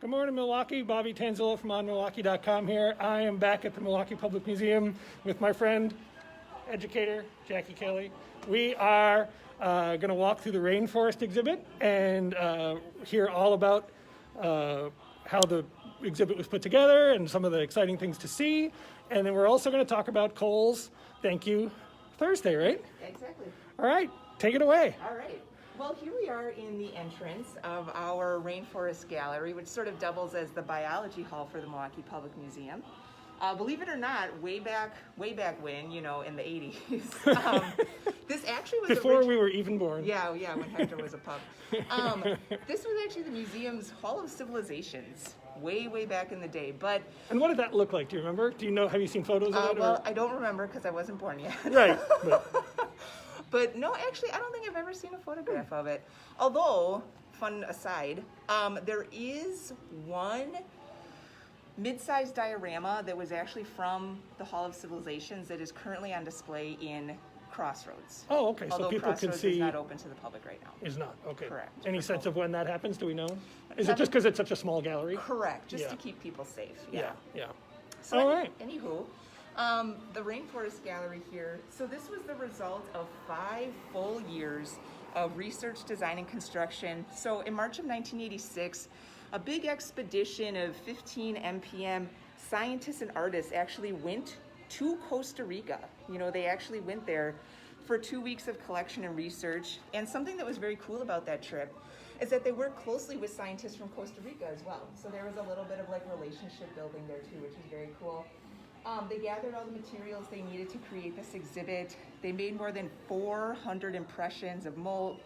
Good morning, Milwaukee. Bobby Tanzillo from OnMilwaukee.com here. I am back at the Milwaukee Public Museum with my friend, educator, Jackie Kelly. We are going to walk through the Rainforest exhibit and hear all about how the exhibit was put together and some of the exciting things to see. And then we're also going to talk about Kohl's Thank You Thursday, right? Exactly. All right, take it away. All right. Well, here we are in the entrance of our Rainforest Gallery, which sort of doubles as the biology hall for the Milwaukee Public Museum. Believe it or not, way back when, you know, in the 80s, this actually was before we were even born. Yeah, when Hector was a pup. This was actually the museum's Hall of Civilizations, way back in the day. And what did that look like? Do you remember? Do you know? Have you seen photos of it? Well, I don't remember because I wasn't born yet. Right. But no, actually, I don't think I've ever seen a photograph of it. Although, fun aside, there is one mid-sized diorama that was actually from the Hall of Civilizations that is currently on display in Crossroads. Oh, okay. Although So people Crossroads can see. is not open to the public right now. Is not, okay. Correct. Any sense of when that happens? Do we know? Is it just because it's such a small gallery? Correct. Just Yeah. to keep people safe. Yeah. So All right. Anywho, the Rainforest Gallery here. So this was the result of 5 full years of research, design, and construction. So in March of 1986, a big expedition of 15 MPM scientists and artists actually went to Costa Rica. You know, they actually went there for 2 weeks of collection and research. And something that was very cool about that trip is that they worked closely with scientists from Costa Rica as well. So there was a little bit of like relationship building there too, which was very cool. They gathered all the materials they needed to create this exhibit. They made more than 400 impressions of molt,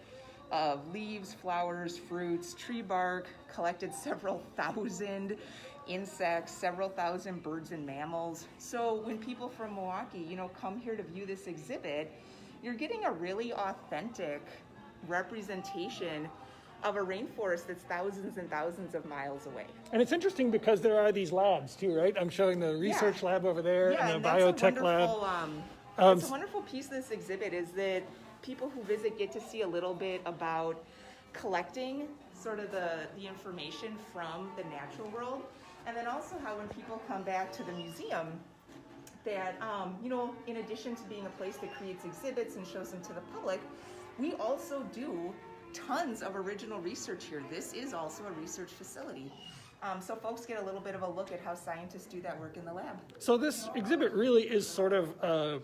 of leaves, flowers, fruits, tree bark, collected several thousand insects, several thousand birds and mammals. So when people from Milwaukee, you know, come here to view this exhibit, you're getting a really authentic representation of a rainforest that's thousands and thousands of miles away. And it's interesting because there are these labs too, right? I'm showing the research lab over there and the biotech lab. It's a wonderful piece of this exhibit is that people who visit get to see a little bit about collecting sort of the information from the natural world. And then also how when people come back to the museum, that, you know, in addition to being a place that creates exhibits and shows them to the public, we also do tons of original research here. This is also a research facility. So folks get a little bit of a look at how scientists do that work in the lab. So this exhibit really is sort of, I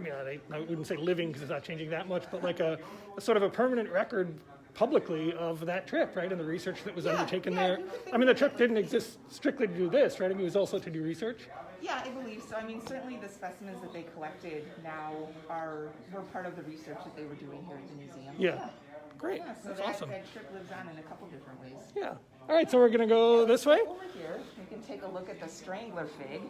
mean, I wouldn't say living because it's not changing that much, but like a sort of a permanent record publicly of that trip, right? And the research that was undertaken there. I mean, the trip didn't exist strictly to do this, right? I mean, it was also to do research. Yeah, I believe so. I mean, certainly the specimens that they collected now were part of the research that they were doing here at the museum. Yeah. Great. Yeah, so That's awesome. That trip lives on in a couple different ways. Yeah. All right, so we're going to go this way? Over here, you can take a look at the strangler fig.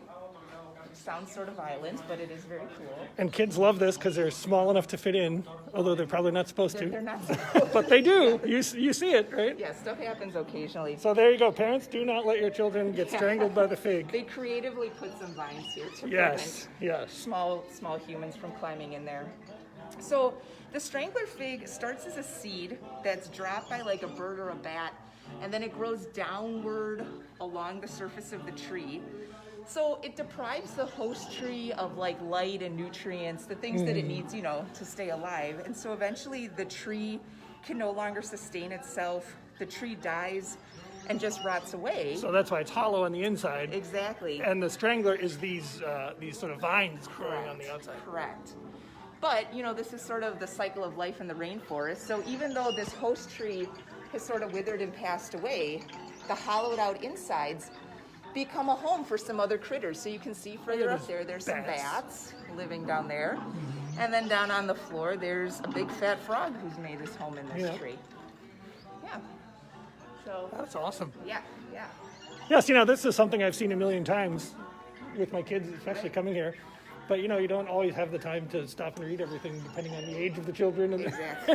It sounds sort of violent, but it is very cool. And kids love this because they're small enough to fit in, although they're probably not supposed to. They're not supposed to. But they do. You see it, right? Yeah, stuff happens occasionally. So there you go. Parents, do not let your children get strangled by the fig. They creatively put some vines here to Yes. prevent small humans from climbing in there. So the strangler fig starts as a seed that's dropped by like a bird or a bat, and then it grows downward along the surface of the tree. So it deprives the host tree of like light and nutrients, the things that it needs, you know, to stay alive. And so eventually the tree can no longer sustain itself. The tree dies and just rots away. So that's why it's hollow on the inside. Exactly. And the strangler is these sort of vines growing on the outside. Correct. But, you know, this is sort of the cycle of life in the rainforest. So even though this host tree has sort of withered and passed away, the hollowed out insides become a home for some other critters. So you can see further up there, there's some bats living down there. And then down on the floor, there's a big fat frog who's made his home in this tree. Yeah. So That's awesome. Yeah. Yes, you know, this is something I've seen a million times with my kids, especially coming here. But, you know, you don't always have the time to stop and read everything, depending on the age of the children. Exactly.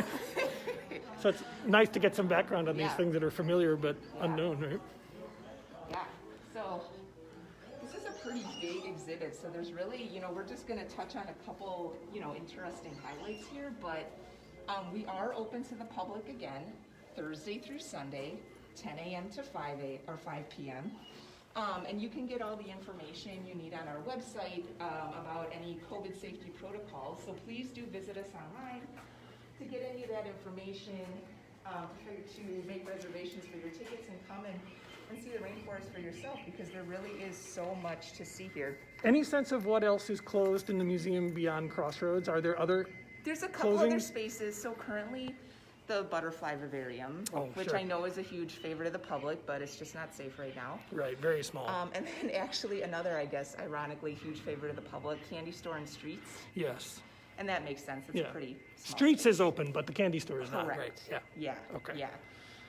So it's nice to get some background on these things that are familiar but unknown, right? Yeah. So this is a pretty big exhibit. So there's really, you know, we're just going to touch on a couple, you know, interesting highlights here. But we are open to the public again, Thursday through Sunday. 10 a.m. to 5 p.m. And you can get all the information you need on our website about any COVID safety protocols. So please do visit us online to get any of that information, to make reservations for your tickets and come and see the rainforest for yourself, because there really is so much to see here. Any sense of what else is closed in the museum beyond Crossroads? Are there other There's a couple other closings? spaces. So currently, the butterfly vivarium, which sure. I know is a huge favorite of the public, but it's just not safe right now. Right, very small. And then actually another, I guess, ironically, huge favorite of the public, candy store and streets. Yes. And that makes sense. It's a pretty small Streets is open, but the candy store is not, Correct. right? Yeah. Yeah. Okay. Yeah.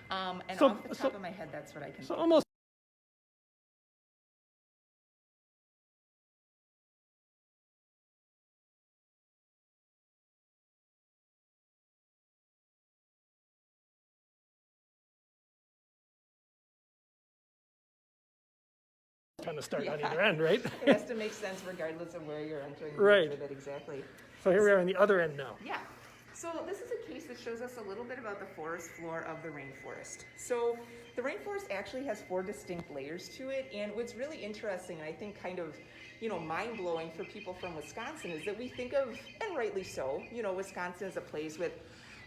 And So- off the top of my head, that's what I can So think. almost kind of start on either end, right? It has to make sense regardless of where you're entering the Right. exhibit, exactly. So here we are on the other end now. Yeah. So this is a case that shows us a little bit about the forest floor of the rainforest. So the rainforest actually has 4 distinct layers to it, and what's really interesting, and I think kind of, mind-blowing for people from Wisconsin, is that we think of, and rightly so, Wisconsin is a place with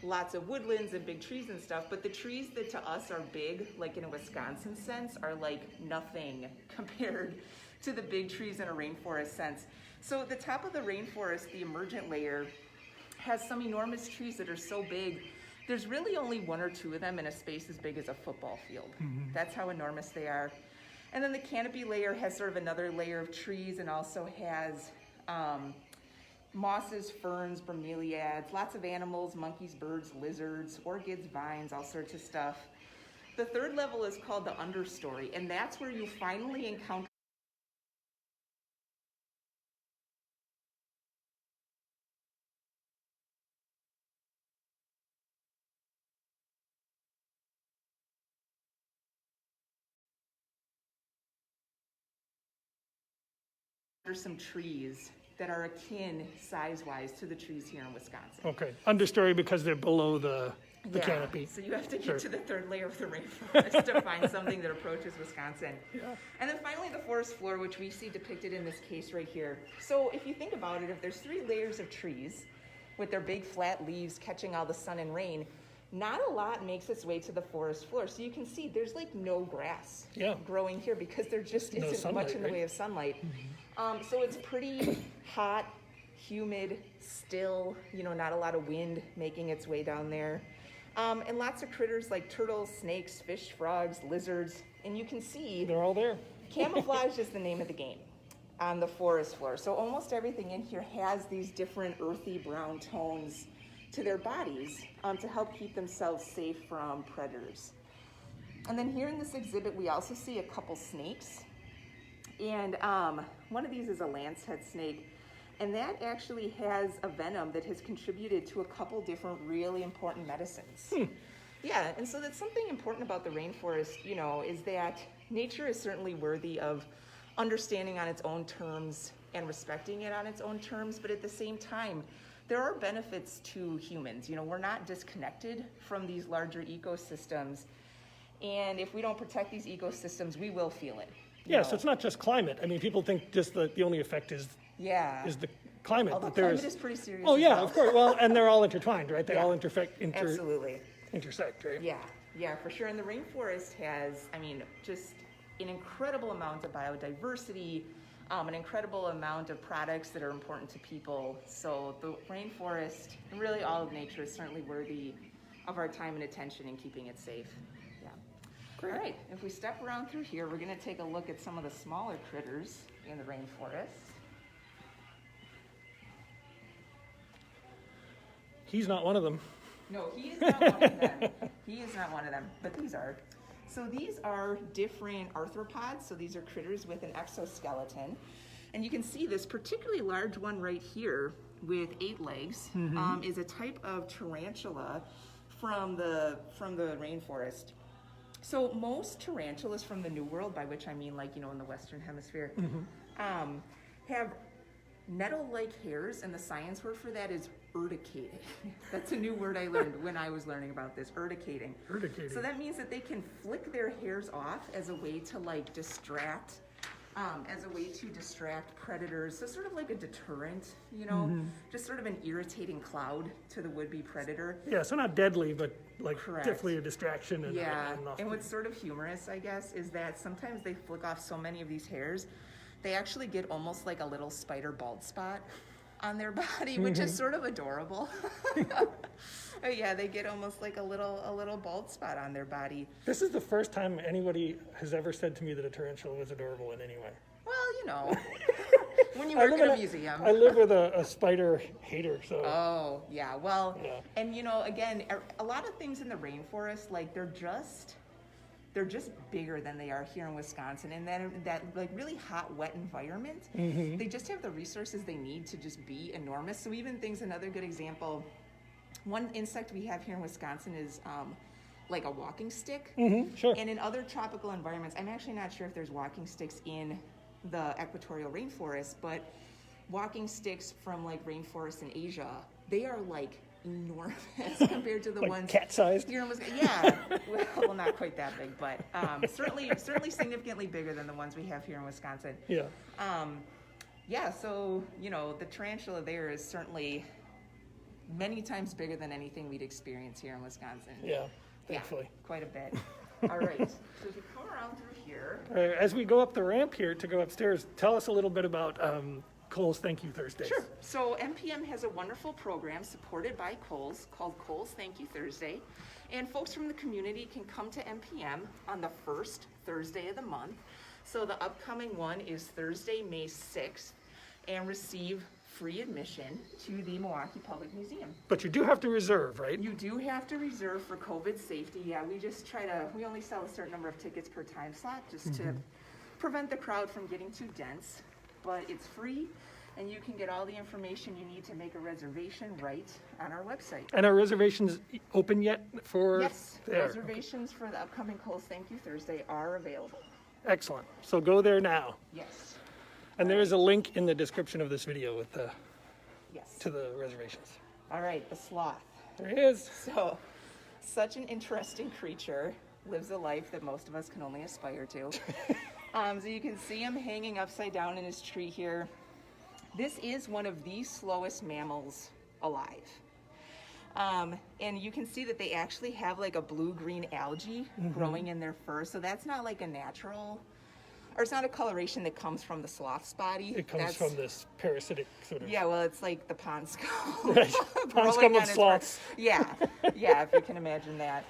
lots of woodlands and big trees and stuff, but the trees that to us are big, like in a Wisconsin sense, are like nothing compared to the big trees in a rainforest sense. So at the top of the rainforest, the emergent layer has some enormous trees that are so big, there's really only 1 or 2 of them in a space as big as a football field. That's how enormous they are. And then the canopy layer has sort of another layer of trees and also has mosses, ferns, bromeliads, lots of animals, monkeys, birds, lizards, orchids, vines, all sorts of stuff. The 3rd level is called the understory, and that's where you finally encounter some trees that are akin size-wise to the trees here in Wisconsin. Okay. Understory because they're below the Yeah, canopy. So you have to get Sure. to the 3rd layer of the rainforest to find something that approaches Wisconsin. Yeah. And then finally the forest floor, which we see depicted in this case right here. So if you think about it, if there's 3 layers of trees with their big flat leaves catching all the sun and rain, not a lot makes its way to the forest floor. So you can see there's like no grass growing here because there just No isn't sunlight, much in the right? way of sunlight. So it's pretty hot, humid, still, not a lot of wind making its way down there. And lots of critters like turtles, snakes, fish, frogs, lizards. And you can see They're all there. camouflage is the name of the game on the forest floor. So almost everything in here has these different earthy brown tones to their bodies to help keep themselves safe from predators. And then here in this exhibit, we also see a couple snakes. And one of these is a lancehead snake. And that actually has a venom that has contributed to a couple different really important medicines. Yeah, and so that's something important about the rainforest, is that nature is certainly worthy of understanding on its own terms and respecting it on its own terms, but at the same time, there are benefits to humans. We're not disconnected from these larger ecosystems, and if we don't protect these ecosystems, we will feel it. Yeah, so it's not just climate. I mean, people think just the only effect is the climate. Although but there's, climate is pretty serious. oh as yeah, well. of course. Well, and they're all intertwined, right? They Yeah. all Absolutely. intersect, right? Yeah, for sure. And the rainforest has, just an incredible amount of biodiversity, an incredible amount of products that are important to people. So the rainforest, and really all of nature, is certainly worthy of our time and attention in keeping it safe. Yeah. Great. All right, if we step around through here, we're going to take a look at some of the smaller critters in the rainforest. He's not one of them. No, he is not one of them. He is not one of them, but these are. So these are different arthropods. So these are critters with an exoskeleton. And you can see this particularly large one right here with 8 legs is a type of tarantula from the rainforest. So most tarantulas from the New World, by which I mean in the Western Hemisphere, have nettle-like hairs, and the science word for that is urticating. That's a new word I learned when I was learning about this, urticating. Urticating. So that means that they can flick their hairs off as a way to like distract predators. So sort of like a deterrent, you know, just sort of an irritating cloud to the would-be predator. Yeah, so not deadly, but like Correct. definitely a distraction. And Yeah, enough and to- what's sort of humorous, I guess, is that sometimes they flick off so many of these hairs, they actually get almost like a little spider bald spot on their body, which is sort of adorable. Yeah, they get almost like a little bald spot on their body. This is the first time anybody has ever said to me that a tarantula was adorable in any way. Well, you know, when you work at a museum. I live with a spider hater, so. Oh, yeah, well, Yeah. and you know, again, a lot of things in the rainforest, like they're just bigger than they are here in Wisconsin. And then that like really hot, wet environment, they just have the resources they need to just be enormous. So even things, another good example, one insect we have here in Wisconsin is like a walking stick. Sure. And in other tropical environments, I'm actually not sure if there's walking sticks in the equatorial rainforest, but walking sticks from like rainforests in Asia, they are like enormous compared to the Like ones cat-sized? here in Wisconsin. Yeah, well, not quite that big, but certainly significantly bigger than the ones we have here in Wisconsin. Yeah. Yeah, so you know the tarantula there is certainly many times bigger than anything we'd experience here in Wisconsin. Yeah, thankfully. Yeah, quite a bit. All right, so if you come around through here. As we go up the ramp here to go upstairs, tell us a little bit about Kohl's Thank You Thursdays. Sure. So MPM has a wonderful program supported by Kohl's called Kohl's Thank You Thursday. And folks from the community can come to MPM on the first Thursday of the month. So the upcoming one is Thursday, May 6th, and receive free admission to the Milwaukee Public Museum. But you do have to reserve, right? You do have to reserve for COVID safety. Yeah, we only sell a certain number of tickets per time slot just to prevent the crowd from getting too dense. But it's free, and you can get all the information you need to make a reservation right on our website. And are reservations open yet for Yes, there? reservations for the upcoming Kohl's Thank You Thursday are available. Excellent. So go there now. Yes, And there is a link in the description of this video with yes. to the reservations. All right, the sloth. There he is. So, such an interesting creature, lives a life that most of us can only aspire to. So you can see him hanging upside down in his tree here. This is one of the slowest mammals alive. And you can see that they actually have like a blue-green algae growing in their fur. So that's not like a natural, or it's not a coloration that comes from the sloth's body. It comes from this parasitic sort of. Yeah, well, it's like the pond scum. Right. Pond scum of sloths. Yeah, if you can imagine that.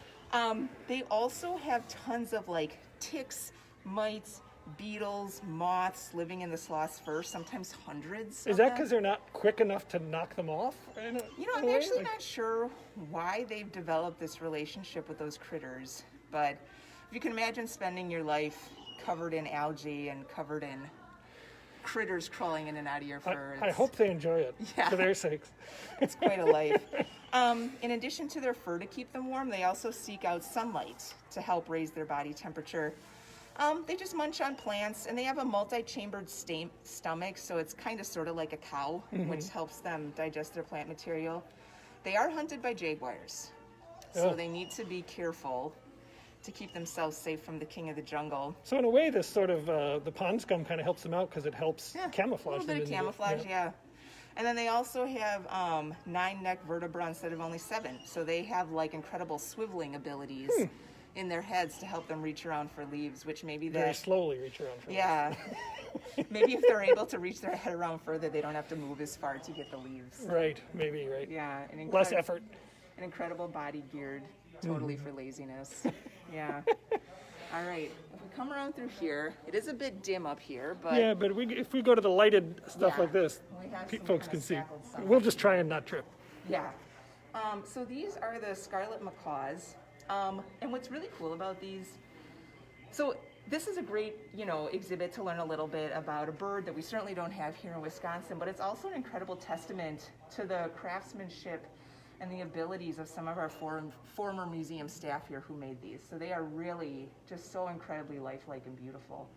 They also have tons of like ticks, mites, beetles, moths living in the sloth's fur, sometimes hundreds. Is that because they're not quick enough to knock them off? You know, I'm actually not sure why they've developed this relationship with those critters, but if you can imagine spending your life covered in algae and covered in critters crawling in and out of your fur. I hope they enjoy it for their sakes. It's quite a life. In addition to their fur to keep them warm, they also seek out sunlight to help raise their body temperature. They just munch on plants, and they have a multi-chambered stomach, so it's kind of sort of like a cow, which helps them digest their plant material. They are hunted by jaguars, so they need to be careful to keep themselves safe from the king of the jungle. So in a way, this sort of, the pond scum kind of helps them out because it helps camouflage a little them. bit of camouflage, yeah. And then they also have 9 neck vertebrae instead of only 7. So they have like incredible swiveling abilities in their heads to help them reach around for leaves, which maybe very slowly reach around for leaves. Maybe if they're able to reach their head around further, they don't have to move as far to get the leaves. Right, maybe, right. Yeah. Less effort. An incredible body geared totally for laziness. Yeah. All right. If we come around through here, it is a bit dim up here, but yeah, but if we go to the lighted stuff like this, folks can see. We'll just try and not trip. Yeah. So these are the Scarlet Macaws. And what's really cool about these, so this is a great, exhibit to learn a little bit about a bird that we certainly don't have here in Wisconsin, but it's also an incredible testament to the craftsmanship and the abilities of some of our former museum staff here who made these. So they are really just so incredibly lifelike and beautiful.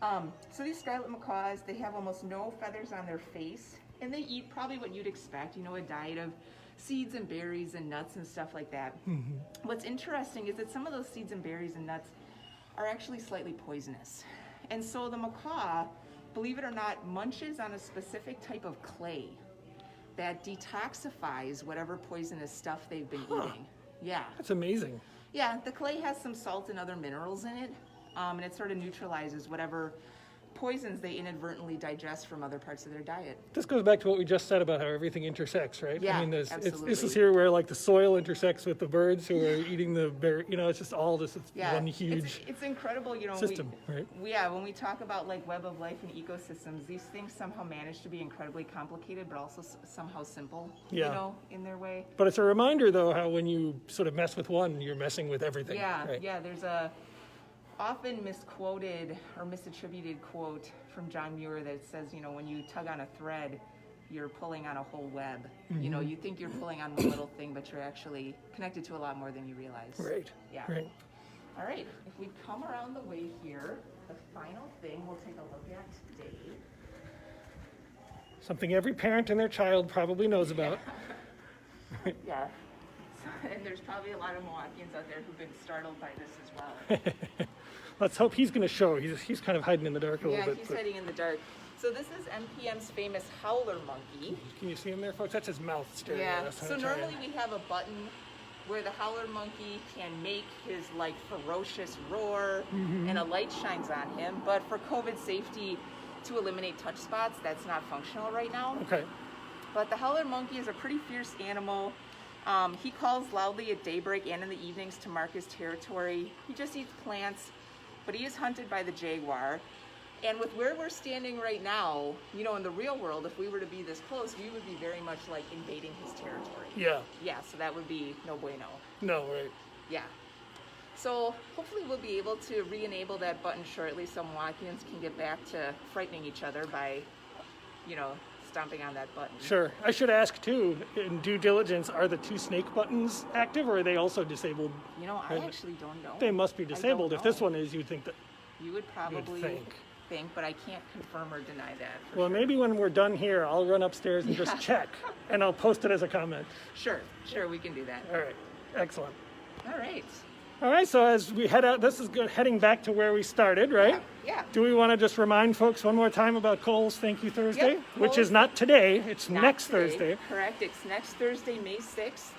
So these Scarlet Macaws, they have almost no feathers on their face, and they eat probably what you'd expect, you know, a diet of seeds and berries and nuts and stuff like that. What's interesting is that some of those seeds and berries and nuts are actually slightly poisonous. And so the macaw, believe it or not, munches on a specific type of clay that detoxifies whatever poisonous stuff they've been eating. Yeah. That's amazing. Yeah, the clay has some salt and other minerals in it, and it sort of neutralizes whatever poisons they inadvertently digest from other parts of their diet. This goes back to what we just said about how everything intersects, right? Yeah, I mean, this absolutely. is here where like the soil intersects with the birds who are eating the berry. You know, it's just all this. It's Yeah, one huge it's incredible, you know. system, right? When we talk about like web of life and ecosystems, these things somehow manage to be incredibly complicated, but also somehow simple, Yeah. you know, in their way. But it's a reminder, though, how when you sort of mess with one, you're messing with everything. Yeah, right? yeah. There's a often misquoted or misattributed quote from John Muir that says, you know, when you tug on a thread, you're pulling on a whole web. You know, you think you're pulling on one little thing, but you're actually connected to a lot more than you realize. Right. Yeah. Right. All right. If we come around the way here, the final thing we'll take a look at today. Something every parent and their child probably knows about. Yeah. And there's probably a lot of Milwaukeeans out there who've been startled by this as well. Let's hope he's going to show. He's kind of hiding in the dark a little Yeah, bit. he's but- hiding in the dark. So this is MPM's famous Howler Monkey. Can you see him there, folks? That's his mouth staring Yeah, at us. so normally we have a button where the Howler Monkey can make his like ferocious roar and a light shines on him, but for COVID safety to eliminate touch spots, that's not functional right now. Okay. But the Howler Monkey is a pretty fierce animal. He calls loudly at daybreak and in the evenings to mark his territory. He just eats plants, but he is hunted by the jaguar. And with where we're standing right now, you know, in the real world, if we were to be this close, we would be very much like invading his territory. Yeah. Yeah, so that would be no bueno. No, right. Yeah. So hopefully we'll be able to re-enable that button shortly so Milwaukeeans can get back to frightening each other by, you know, stomping on that button. Sure. I should ask, too, in due diligence, are the two snake buttons active or are they also disabled? You know, I Right. actually don't know. They must be I don't disabled. If this know. one is, you'd think that. You would probably think. but I can't confirm or deny that. For Well, sure. maybe when we're done here, I'll run upstairs and just check, and I'll post it as a comment. Sure, we can do that. All right. Excellent. All right. All right, so as we head out, this is good, heading back to where we started, right? Yeah. Do we want to just remind folks one more time about Kohl's Thank You Thursday? Yep, Which is Kohl's- not today, it's Not next today. Thursday. Correct. It's next Thursday, May 6th,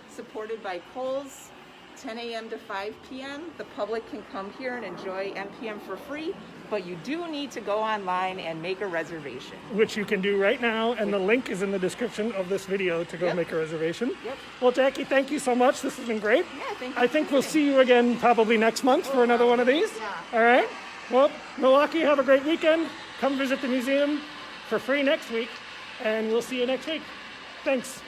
supported by Kohl's, 10 a.m. to 5 p.m. The public can come here and enjoy MPM for free, but you do need to go online and make a reservation. Which you can do right now, and the link is in the description of this video to go Yep. make a reservation. Yep. Well, Jackie, thank you so much. This has been great. Yeah, thank you I for think we'll coming. see you again probably next month for another one of these. Yeah. All right. Well, Milwaukee, have a great weekend. Come visit the museum for free next week, and we'll see you next week. Thanks.